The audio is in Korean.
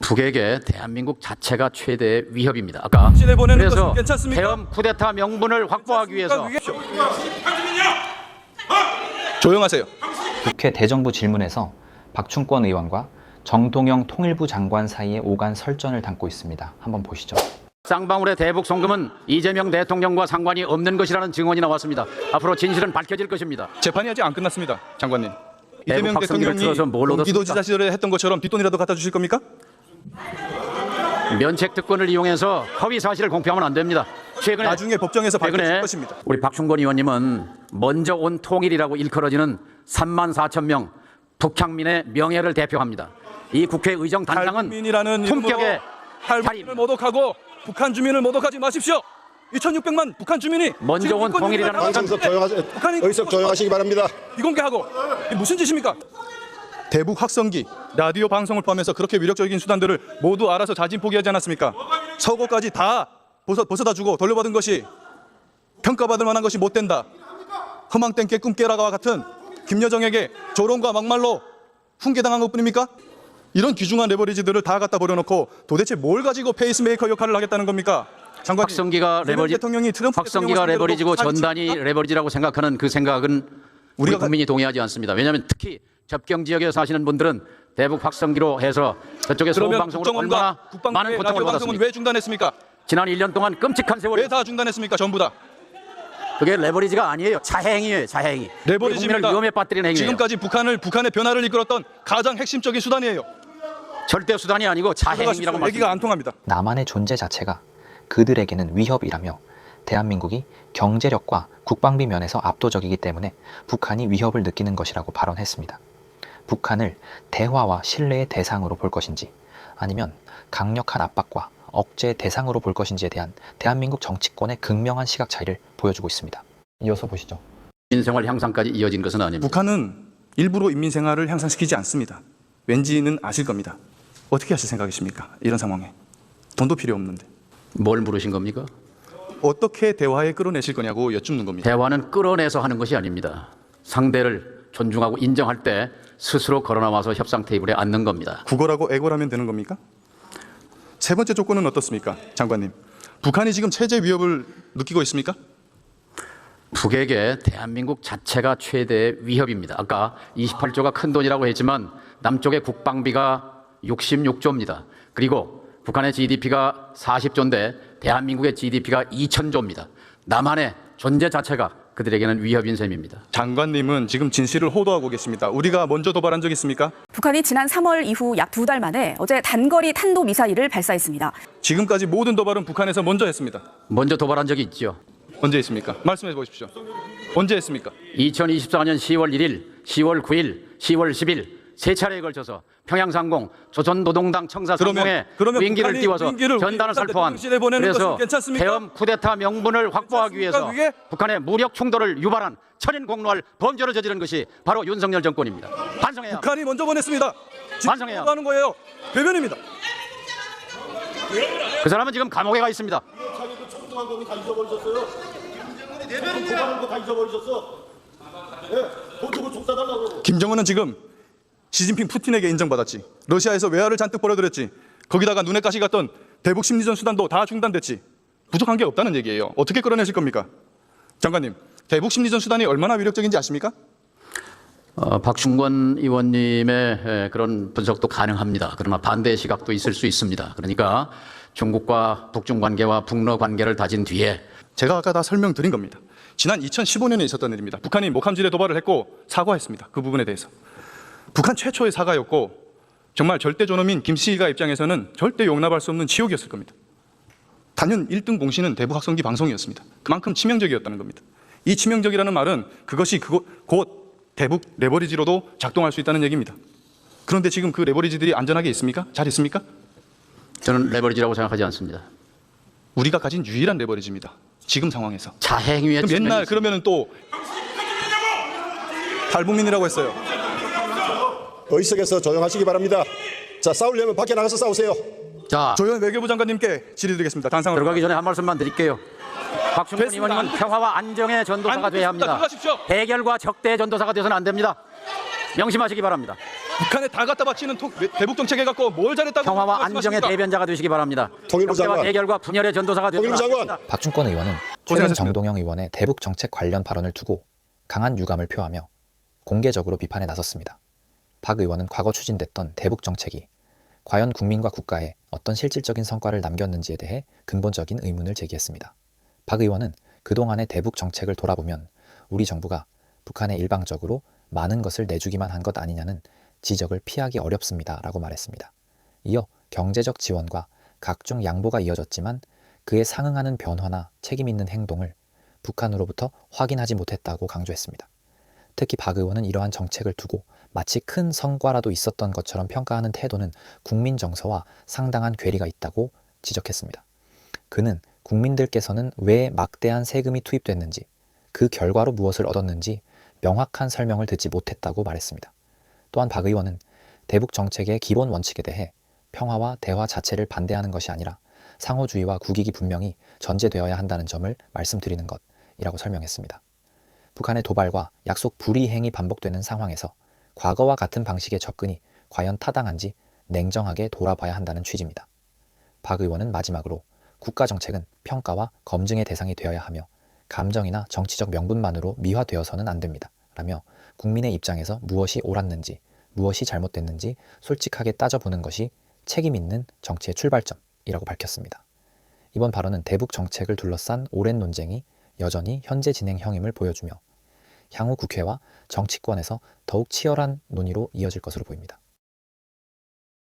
북에게 대한민국 자체가 최대 위협입니다. 아까 그래서 대엄 쿠데타 명분을 확보하기 위해서 조용하세요. 국회 대정부 질문에서 박충권 의원과 정동영 통일부 장관 사이의 오간 설전을 담고 있습니다. 한번 보시죠. 쌍방울의 대북 송금은 이재명 대통령과 상관이 없는 것이라는 증언이 나왔습니다. 앞으로 진실은 밝혀질 것입니다. 재판이 아직 안 끝났습니다, 장관님. 대북 이재명 확성기를 대통령이 틀어서 뭘 얻었습니까? 경기도지사 시절에 했던 것처럼 뒷돈이라도 갖다 주실 겁니까? 면책 특권을 이용해서 허위 사실을 공표하면 안 됩니다. 최근에 나중에 법정에서 밝혀질 것입니다. 우리 박충권 의원님은 먼저 온 통일이라고 일컬어지는 3만 4천 명 북향민의 명예를 대표합니다. 이 국회 의정 단장은 탈북민이라는 품격의 탈북민을 모독하고 북한 주민을 모독하지 마십시오. 2,600만 북한 주민이 먼저 온 통일이라는 것은 의석 조용하시기 바랍니다. 비공개하고 이게 무슨 짓입니까? 대북 확성기, 라디오 방송을 포함해서 그렇게 위력적인 수단들을 모두 알아서 자진 포기하지 않았습니까? 서고까지 다 벗어다 주고 돌려받은 것이 평가받을 만한 것이 못 된다. 허망된 깨꿈 깨라가와 같은 김여정에게 조롱과 막말로 훈계당한 것뿐입니까? 이런 귀중한 레버리지들을 다 갖다 버려놓고 도대체 뭘 가지고 페이스메이커 역할을 하겠다는 겁니까? 장관님, 확성기가 레버리지고 전단이 레버리지라고 생각하는 그 생각은 우리 국민이 동의하지 않습니다. 왜냐하면 특히 접경 지역에 사시는 분들은 대북 확성기로 해서 저쪽에 소음방송으로 얼마나 많은 고통을 받았습니까? 왜 중단했습니까? 지난 1년 동안 끔찍한 세월이 왜 다 중단했습니까? 전부 다. 그게 레버리지가 아니에요. 자해행위예요. 자해행위. 레버리지입니다. 국민을 위험에 빠뜨리는 행위예요. 지금까지 북한의 변화를 이끌었던 가장 핵심적인 수단이에요. 절대 수단이 아니고 자해행위라고 말씀드립니다. 얘기가 안 통합니다. 남한의 존재 자체가 그들에게는 위협이라며 대한민국이 경제력과 국방비 면에서 압도적이기 때문에 북한이 위협을 느끼는 것이라고 발언했습니다. 북한을 대화와 신뢰의 대상으로 볼 것인지 아니면 강력한 압박과 억제의 대상으로 볼 것인지에 대한 대한민국 정치권의 극명한 시각 차이를 보여주고 있습니다. 이어서 보시죠. 인생활 향상까지 이어진 것은 아닙니다. 북한은 일부러 인민생활을 향상시키지 않습니다. 왠지는 아실 겁니다. 어떻게 하실 생각이십니까? 이런 상황에. 돈도 필요 없는데. 뭘 물으신 겁니까? 어떻게 대화에 끌어내실 거냐고 여쭙는 겁니다. 대화는 끌어내서 하는 것이 아닙니다. 상대를 존중하고 인정할 때 스스로 걸어나와서 협상 테이블에 앉는 겁니다. 국어라고 애고라면 되는 겁니까? 세 번째 조건은 어떻습니까? 장관님. 북한이 지금 체제 위협을 느끼고 있습니까? 북에게 대한민국 자체가 최대 위협입니다. 아까 28조가 큰 돈이라고 했지만 남쪽의 국방비가 66조입니다. 그리고 북한의 GDP가 40조인데 대한민국의 GDP가 2,000조입니다. 남한의 존재 자체가 그들에게는 위협인 셈입니다. 장관님은 지금 진실을 호도하고 계십니다. 우리가 먼저 도발한 적 있습니까? 북한이 지난 3월 이후 약 2달 만에 어제 단거리 탄도미사일을 발사했습니다. 지금까지 모든 도발은 북한에서 먼저 했습니다. 먼저 도발한 적이 있죠. 언제 했습니까? 말씀해 보십시오. 언제 했습니까? 2024년 10월 1일, 10월 9일, 10월 10일 세 차례에 걸쳐서 평양상공 조선노동당 청사상공에 비행기를 띄워서 전단을 살포한 그래서 대엄 쿠데타 명분을 확보하기 위해서 북한의 무력 충돌을 유발한 천인공노할 범죄를 저지른 것이 바로 윤석열 정권입니다. 반성해야 북한이 먼저 보냈습니다. 반성해야 하는 거예요. 배변입니다. 그 사람은 지금 감옥에 가 있습니다. 김정은은 지금 시진핑 푸틴에게 인정받았지. 러시아에서 외화를 잔뜩 벌어들였지. 거기다가 눈에 가시 갔던 대북 심리전 수단도 다 중단됐지. 부족한 게 없다는 얘기예요. 어떻게 끌어내실 겁니까? 장관님, 대북 심리전 수단이 얼마나 위력적인지 아십니까? 박충권 의원님의 그런 분석도 가능합니다. 그러나 반대의 시각도 있을 수 있습니다. 그러니까 중국과 북중 관계와 북러 관계를 다진 뒤에 제가 아까 다 설명드린 겁니다. 지난 2015년에 있었던 일입니다. 북한이 목함질에 도발을 했고 사과했습니다. 그 부분에 대해서. 북한 최초의 사과였고 정말 절대 존엄인 김씨가 입장에서는 절대 용납할 수 없는 지옥이었을 겁니다. 단연 1등 공신은 대북 확성기 방송이었습니다. 그만큼 치명적이었다는 겁니다. 이 치명적이라는 말은 그것이 곧 대북 레버리지로도 작동할 수 있다는 얘기입니다. 그런데 지금 그 레버리지들이 안전하게 있습니까? 잘 있습니까? 저는 레버리지라고 생각하지 않습니다. 우리가 가진 유일한 레버리지입니다. 지금 상황에서. 자행위에 그럼 옛날 그러면은 또 탈북민이라고 했어요. 의석에서 조용하시기 바랍니다. 자, 싸우려면 밖에 나가서 싸우세요. 자, 조현 외교부 장관님께 질의드리겠습니다. 단상으로. 들어가기 전에 한 말씀만 드릴게요. 박충권 의원님은 평화와 안정의 전도사가 돼야 합니다. 들어가십시오. 대결과 적대의 전도사가 되어서는 안 됩니다. 명심하시기 바랍니다. 북한에 다 갖다 바치는 대북 정책 해갖고 뭘 잘했다고 평화와 말씀하십니까? 안정의 대변자가 되시기 바랍니다. 통일부 경제와 장관. 대결과 분열의 전도사가 되시기 통일부 장관. 바랍니다. 박준권 의원은 최근 고생하셨습니다. 정동영 의원의 대북 정책 관련 발언을 두고 강한 유감을 표하며 공개적으로 비판에 나섰습니다. 박 의원은 과거 추진됐던 대북 정책이 과연 국민과 국가에 어떤 실질적인 성과를 남겼는지에 대해 근본적인 의문을 제기했습니다. 박 의원은 그동안의 대북 정책을 돌아보면 우리 정부가 북한에 일방적으로 많은 것을 내주기만 한 것 아니냐는 지적을 피하기 어렵습니다라고 말했습니다. 이어 경제적 지원과 각종 양보가 이어졌지만 그에 상응하는 변화나 책임 있는 행동을 북한으로부터 확인하지 못했다고 강조했습니다. 특히 박 의원은 이러한 정책을 두고 마치 큰 성과라도 있었던 것처럼 평가하는 태도는 국민 정서와 상당한 괴리가 있다고 지적했습니다. 그는 국민들께서는 왜 막대한 세금이 투입됐는지, 그 결과로 무엇을 얻었는지 명확한 설명을 듣지 못했다고 말했습니다. 또한 박 의원은 대북 정책의 기본 원칙에 대해 평화와 대화 자체를 반대하는 것이 아니라 상호주의와 국익이 분명히 전제되어야 한다는 점을 말씀드리는 것이라고 설명했습니다. 북한의 도발과 약속 불이행이 반복되는 상황에서 과거와 같은 방식의 접근이 과연 타당한지 냉정하게 돌아봐야 한다는 취지입니다. 박 의원은 마지막으로 국가정책은 평가와 검증의 대상이 되어야 하며 감정이나 정치적 명분만으로 미화되어서는 안 됩니다. 라며 국민의 입장에서 무엇이 옳았는지, 무엇이 잘못됐는지 솔직하게 따져보는 것이 책임 있는 정치의 출발점이라고 밝혔습니다. 이번 발언은 대북 정책을 둘러싼 오랜 논쟁이 여전히 현재 진행형임을 보여주며 향후 국회와 정치권에서 더욱 치열한 논의로 이어질 것으로 보입니다.